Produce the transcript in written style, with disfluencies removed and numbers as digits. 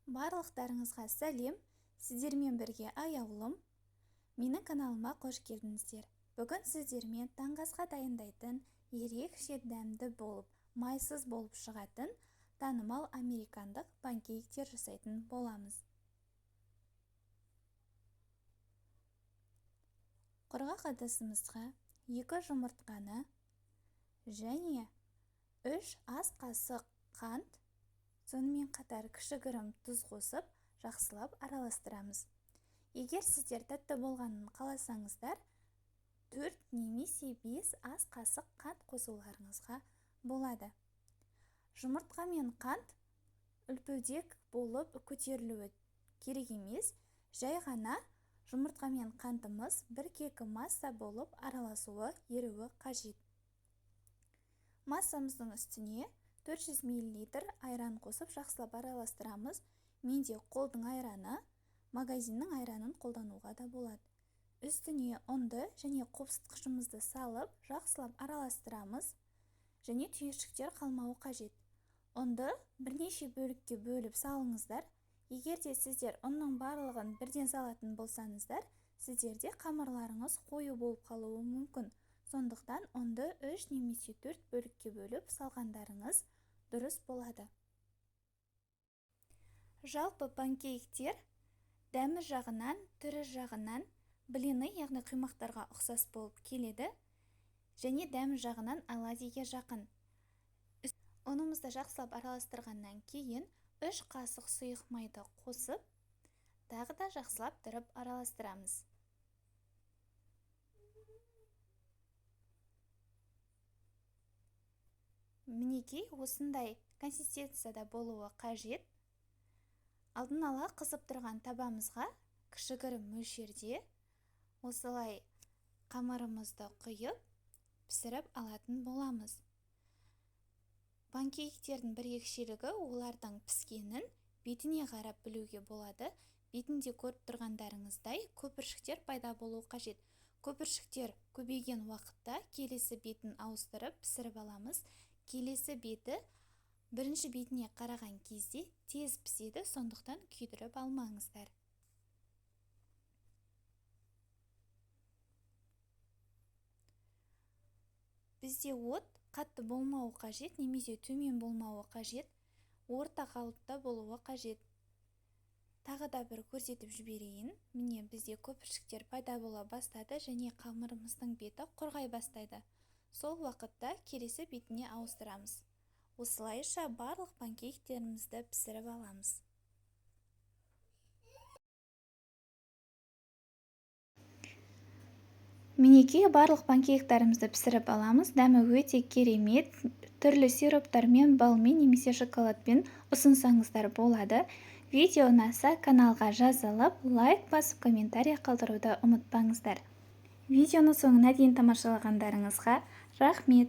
Барлықтарыңызға сәлем, сіздермен бірге аяулым. Менің каналыма қош келдіңіздер. Бүгін сіздермен таңғы асқа дайындайтын, ерекше дәмді болып, майсыз болып шығатын танымал американдық панкейктер жасайтын боламыз. Құрғақ ыдысымызға 2 жұмыртқаны және 3 ас қасық қант, сонымен қатар кішігірім тұз қосып, жақсылап араластырамыз. Егер сіздер тәтті болғанын қаласаңыздар, 4 немесе 5 ас қасық қант қосуларыңызға болады. Жұмыртқа мен қант үлпілдек болып көтерілуі керек емес, жай ғана жұмыртқа мен қантымыз біркелкі масса болып араласуы, еруі қажет. Массамыздың үстіне 400 мл айран қосып жақсылап араластырамыз. Менде қолдың айраны, магазиннің айранын қолдануға да болады. Үстіне ұнды және қопсытқышымызды салып, жақсылап араластырамыз және түйіршіктер қалмауы қажет. Ұнды бірнеше бөлікке бөліп салыңыздар. Егер де сіздер ұнның барлығын бірден салатын болсаңыздар, сіздерде қамырларыңыз қою болып қалуы мүмкін. Сондықтан ұнды 3 немесе 4 бөлікке бөліп салғандарыңыз дұрыс болады. Жалпы панкейктер дәмі жағынан, түрі жағынан блины, яғни құймақтарға ұқсас болып келеді және дәмі жағынан оладьиге жақын. Ұнымызды жақсылап араластырғаннан кейін 3 қасық сұйық майды қосып, тағы да жақсылап тұрып араластырамыз. Мінекей осындай консистенцияда болуы қажет. Алдын ала қызып тұрған табамызға кішігірім мөлшерде осылай қамырымызды құйып пісіріп алатын боламыз. Панкейктердің бір ерекшелігі олардың піскенін бетіне қарап білуге болады. Бетінде көріп тұрғандарыңыздай көпіршіктер пайда болуы қажет. Көпіршіктер көбейген уақытта келесі бетін ауыстырып пісіріп аламыз. Келесі беті бірінші бетіне қараған кезде тез піседі, сондықтан күйдіріп алмаңыздар. Бізде от қатты болмауы қажет, немесе төмен болмауы қажет, орта қалыпта болуы қажет. Тағы да бір көрсетіп жіберейін. Міне бізде көпіршіктер пайда бола бастады және қамырымыздың беті құрғай бастайды. Сол уақытта келесі бетіне ауыстырамыз. Осылайша барлық панкейктерімізді пісіріп аламыз. Мінекей барлық панкейктерімізді пісіріп аламыз. Дәмі өте керемет. Түрлі сироптармен, балмен немесе шоколадпен ұсынсаңыздар болады. Видео ұнаса каналға жазылып, лайк басып, комментарий қалдыруды ұмытпаңыздар. Видеоны соңына дейін тамашалағандарыңызға рахмет.